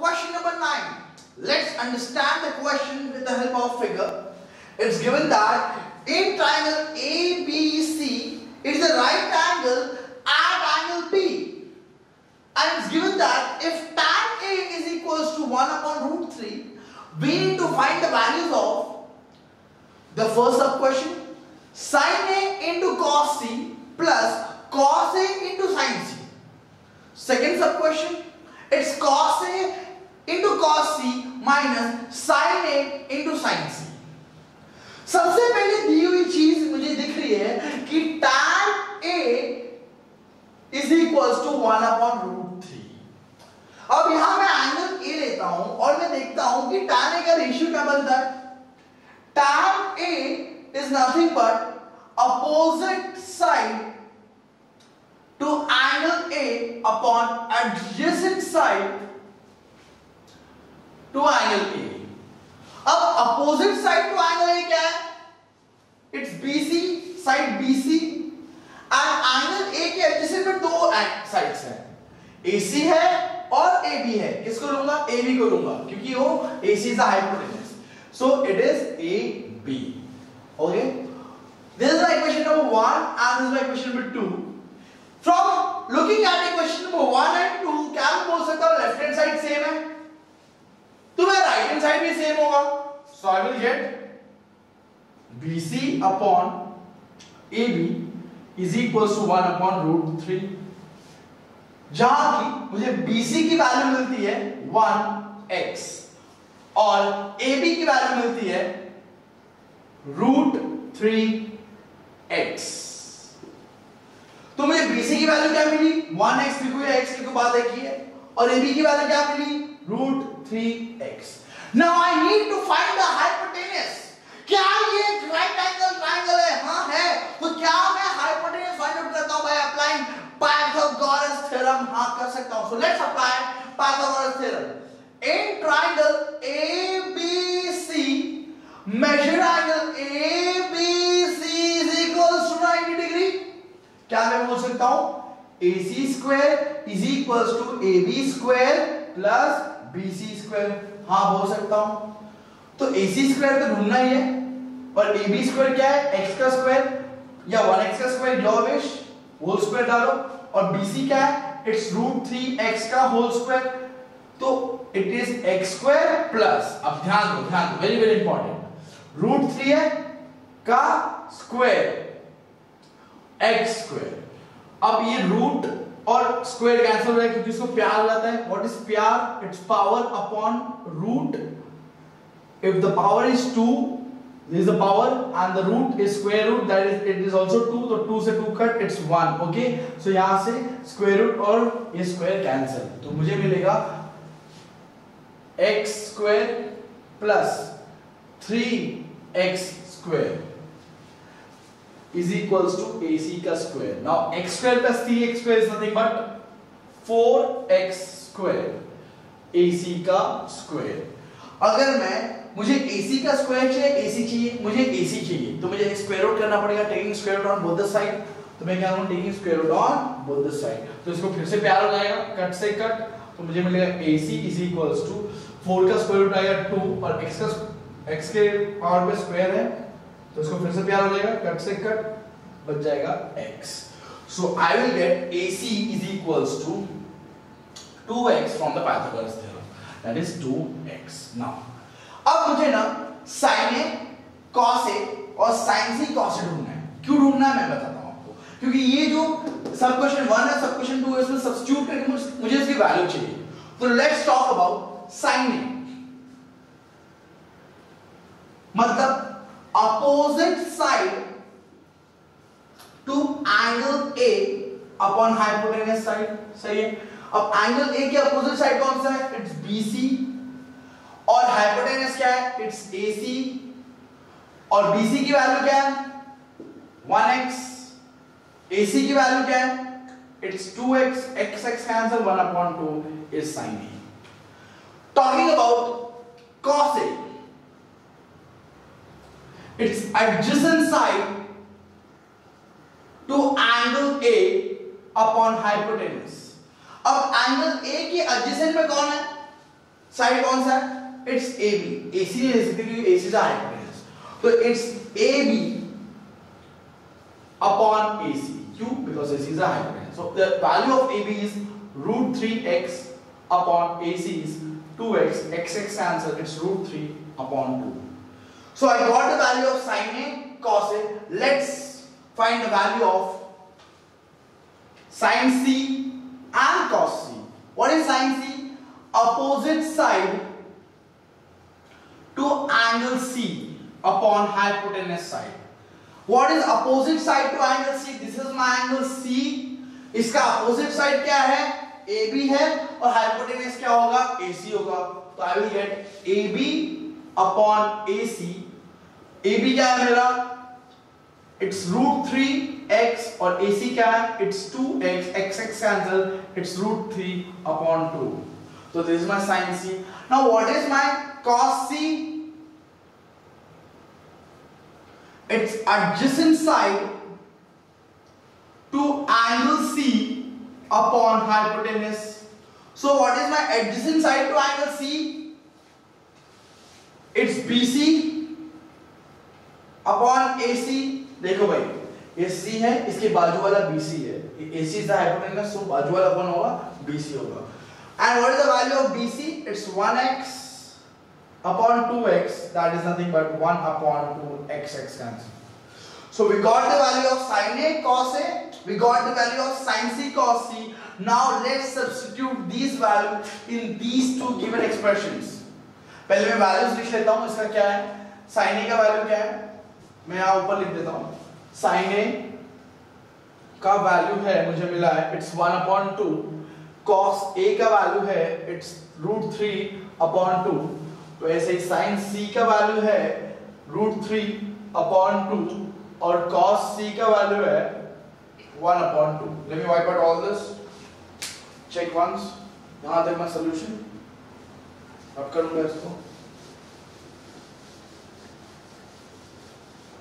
question number 9. Let's understand the question with the help of figure. It's given that in triangle ABC, it is a right angle at angle B. And it's given that if tan A is equals to 1 upon root 3, we need to find the values of the first sub question, sin A into cos C plus cos A into sin C. Second sub question, it's cos A into cos C minus sin A into sin C. सबसे पहले दी हुई चीज मुझे दिख रही है कि tan A is equals to 1 upon root 3. अब यहां मैं एंगल A लेता हूं और मैं देखता हूं कि tan A का रेशियो क्या बनता है. Tan A is nothing but opposite side to angle A upon adjacent side to angle A. अब opposite side to angle A क्या है? It's BC, side BC and angle A के adjacent में दो sides हैं. AC है और AB है. किसको लूंगा? AB को लूंगा क्योंकि वो AC is a hypotenuse. So it is AB. Okay. This is my equation number 1 and this is my equation number 2. From looking at equation number 1 and 2, क्या मैं बोल सकता हूँ लेफ्ट हैंड साइड सेम है तो मेरा राइट हैंड साइड भी same होगा. So I will get BC upon AB is equals to 1 upon root 3. जहां की मुझे BC की वैल्यू मिलती है 1x और AB की वैल्यू मिलती है root 3x. तो मुझे BC की वैल्यू क्या मिली 1x लिखो या x लिखो बात एक ही है और AB की वैल्यू क्या मिली root 3x. Now I need to find the hypotenuse. क्या ये राइट एंगल ट्रायंगल है? हाँ है. तो क्या मैं हाइपोटेन्यूज फाइंड आउट करता हूँ by applying Pythagoras theorem? हाँ कर सकता हूँ. So let's apply Pythagoras theorem. In triangle ABC, measure angle ABC is equals to 90 degree. क्या मैं बोल सकता हूँ AC square is equals to AB square plus BC square. हाँ बोल सकता हूँ. तो AC स्क्वायर तो ढूंढना ही है और AB स्क्वायर क्या है x का स्क्वायर या 1x का square your wish whole square डालो और BC क्या है इट्स रूट 3x का होल स्क्वायर. तो it is x square plus अब ध्यान दो वेरी वेरी इंपॉर्टेंट रूट 3 है का स्क्वायर x स्क्वायर. अब ये रूट और स्क्वायर कैंसिल हो रहा है क्योंकि इसको प्यार हो जाता है. व्हाट इज प्यार? It's power upon root. If the power is 2, this is the power and the root is square root, that is it is also 2, तो 2 से 2 कट it's 1. okay, so यहाँ से square root और ये square cancel तो मुझे मिलेगा x square plus 3x square is equals to AC का square. Now x square plus 3x square is nothing but 4x square AC का square. अगर मैं मुझे AC का स्क्वायर चाहिए AC चाहिए मुझे AC चाहिए तो मुझे स्क्वायर रूट करना पड़ेगा taking square root on both the side. तो मैं क्या करूं taking square root on both the side. तो इसको फिर से प्यार हो जाएगा कट से कट तो मुझे मिलेगा AC इज इक्वल्स टू 4 का स्क्वायर रूट आएगा 2 और x के पावर पे स्क्वायर है तो इसको फिर से प्यार हो जाएगा कट से कट बच जाएगा x. So I will get AC is equals to 2x from the Pythagoras theorem that is 2x. Now अब मुझे ना sin A cos A और sin C cos A ढूंढना है. क्यों ढूंढना है मैं बताता हूं आपको. क्योंकि ये जो सब क्वेश्चन 1 है सब क्वेश्चन 2 है इसमें सब्स्टिट्यूट करके मुझे इसकी वैल्यू चाहिए. तो let's talk about sin A. मतलब opposite side to angle A upon hypotenuse side. सही है. अब एंगल A के अपोजिट साइड कौन सा है? इट्स BC और हाइपोटेन्यूज क्या है? इट्स AC और BC की वैल्यू क्या है? 1x. AC की वैल्यू क्या है? It's 2x. x cancel 1 upon 2 is sin A. Talking about cos A, its adjacent side to angle A upon hypotenuse. अब एंगल A के adjacent में कौन है? साइड कौन सा है? It's A B. ए सी नहीं ले सकते क्योंकि ए सी का हाइपोटेन्यूज, तो it's A B upon A C. क्यों? Because A C is a hypotenuse. So the value of A B is √3x upon A C is 2x, x cancel, it's √3 upon 2. So I got the value of sin A, cos A. Let's find the value of sin C and cos C. What is sin C? Opposite side to angle C upon hypotenuse side. What is opposite side to angle C? This is my angle C. इसका opposite side क्या है? AB है और hypotenuse क्या होगा? AC होगा। तो I will get AB upon AC. AB क्या है मेरा? It's √3x और AC क्या है? It's 2x, x cancel, it's √3 upon 2. So this is my sin C. Now what is my cos C? It's adjacent side to angle C upon hypotenuse. So what is my adjacent side to angle C? It's BC upon AC. देखो भाई, ये C है, इसके बाजू वाला BC है। AC is the hypotenuse, so बाजू वाला कौन होगा? BC होगा। And what is the value of BC? It's 1x upon 2x. That is nothing but 1 upon 2x cancel. So we got the value of sin A, cos A. We got the value of sin C, cos C. Now let's substitute these values in these two given expressions. पहले मैं values लिख लेता हूँ। इसका क्या है? sin A का value क्या है? मैं यहाँ ऊपर लिख देता हूँ। sin A का value है, मुझे मिला है, it's 1 upon 2. cos A का value है, it's √3 upon 2. तो ऐसे ही sin C का value है √3 upon 2 और cos C का value है 1 upon 2. Let me wipe out all this. Check once. यहाँ तक मैं solution अब करूँगा इसको.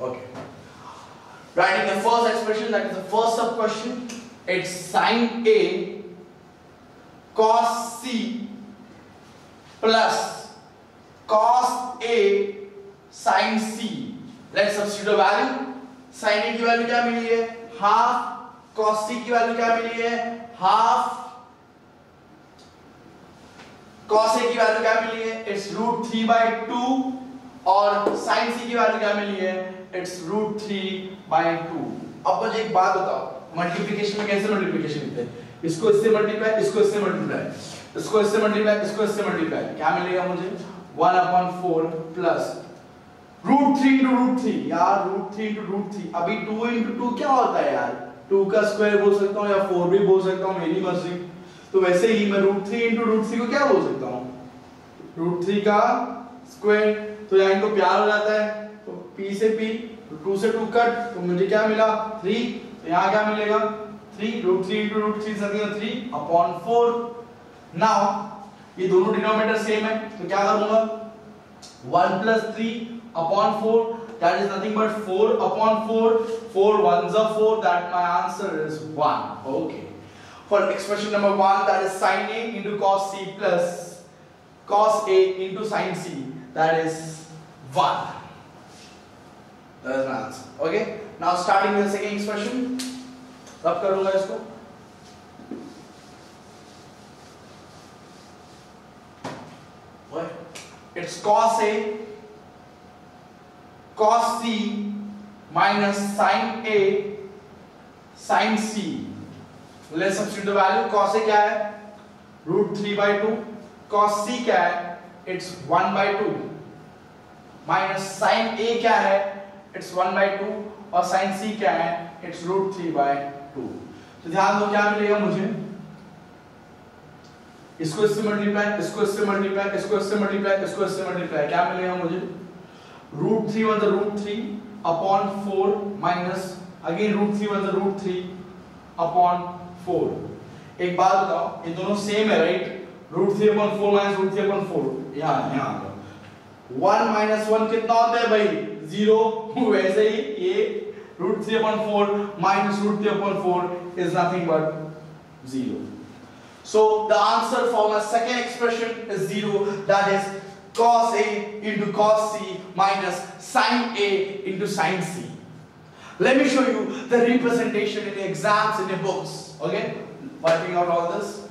Okay. Writing the first expression, that is the first sub question. It's sin A cos C plus cos A sin C. Let's substitute a value. sin A की value क्या मिली है? Half. cos C की value क्या मिली है? Half. cos A की value क्या मिली है? It's √3/2 और sin C की वैल्यू क्या मिली है? It's √3/2. अब मुझे एक बात बताओ, मल्टीप्लिकेशन में कैसे मल्टीप्लिकेशन लिखते हैं? इसको इससे मल्टीप्लाई, इसको इससे मल्टीप्लाई, इसको इससे मल्टीप्लाई, इसको इससे मल्टीप्लाई, क्या मिलेगा मुझे? 1/4 प्लस √3 into √3 यार, √3 into √3। अभी 2 into 2 क्या होता है यार? 2 का स्क्वायर बोल सकता हूँ या 4 भी बोल सकता हूँ, मेरी मर्जी। तो वैसे ही मैं √3 into √3 को क्या बोल सकता हूँ? √3 का स्क्वायर। तो यहाँ इनको प्यार हो जाता है, तो p से p, 2 से 2 कट, तो मुझे क्या मिला? 3। तो यहाँ क्या मिलेगा? 3 √3 into √3 is nothing but 3 upon 4. Now ये दोनों डिनोमिनेटर सेम है, तो क्या करूँगा? 1 plus 3 upon 4, that is nothing but 4 upon 4. 4 ones are 4, that my answer is 1. Okay. For expression number 1, that is sin A into cos C plus cos A into sin C, that is 1. That is my answer. Okay. Now starting with the second expression, रब करूँगा इसको. What? It's cos A cos C minus sin A sin C. Let's substitute the value. cos A क्या है? √3/2. cos C क्या है? It's 1/2. minus sin A क्या है? It's 1/2 और sin C क्या है? It's √3/2. तो ध्यान दो क्या मिलेगा मुझे? इसको इससे मल्टीप्लाई, इसको इससे मल्टीप्लाई, इसको इससे मल्टीप्लाई, इसको इससे मल्टीप्लाई, क्या मिलेगा मुझे? √3 1 the √3 upon 4 minus again √3 1 the √3 upon 4. एक बात बताओ, ये दोनों सेम है राइट? √3 upon 4 minus √3 upon 4 यहाँ 1 minus 1 कितना होता है भाई? 0। वैसे ही ये √3 upon 4 minus √3 upon 4 is nothing but 0. So the answer for my second expression is 0. That is cos A into cos C minus sin A into sin C. Let me show you the representation in the exams in the books. Okay, wiping out all this.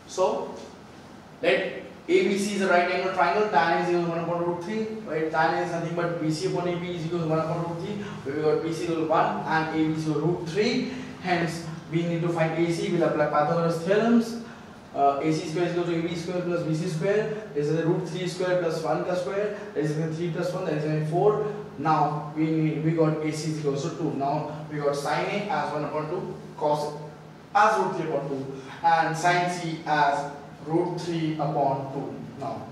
So let ABC is a right angle triangle. Tan A is equal to 1 upon root 3. Right? Tan A is nothing but BC upon AB is equal to 1 upon root 3. Where we got BC equal to 1 and AB is equal to root 3. Hence, we need to find AC. We'll apply Pythagoras theorems. AC square is equal to AB square plus BC square. This is the root 3 square plus 1 plus square. That is 3 plus 1. That is 4. Now we got AC is equal to 2. Now we got sin A as 1 upon 2, cos as root 3 upon 2, and sin C as root 3 upon 2. Now,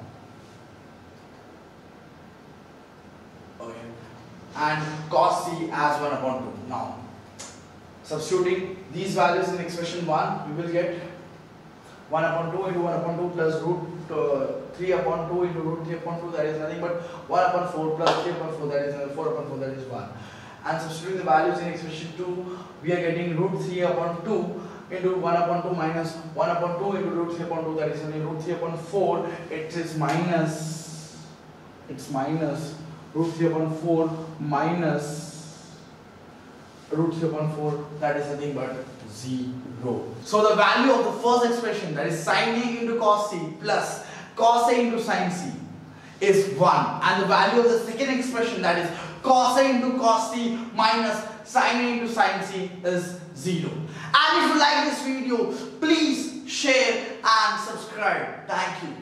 okay, and cos C as 1 upon 2. Now, substituting these values in expression 1, we will get 1 upon 2 into 1 upon 2 plus root 3 upon 2 into root 3 upon 2, that is nothing but 1 upon 4 plus 3 upon 4, that is 4 upon 4, that is 1. And substituting the values in expression 2, we are getting root 3 upon 2 into 1 upon 2 minus 1 upon 2 into root 3 upon 2, that is only root 3 upon 4, it is minus, it's minus root 3 upon 4 minus root 3 upon 4, that is nothing but 0. So the value of the first expression, that is sin A into cos C plus cos A into sin C is 1, and the value of the second expression, that is cos A into cos C minus sin A into sin C is 0. And if you like this video, please share and subscribe. Thank you.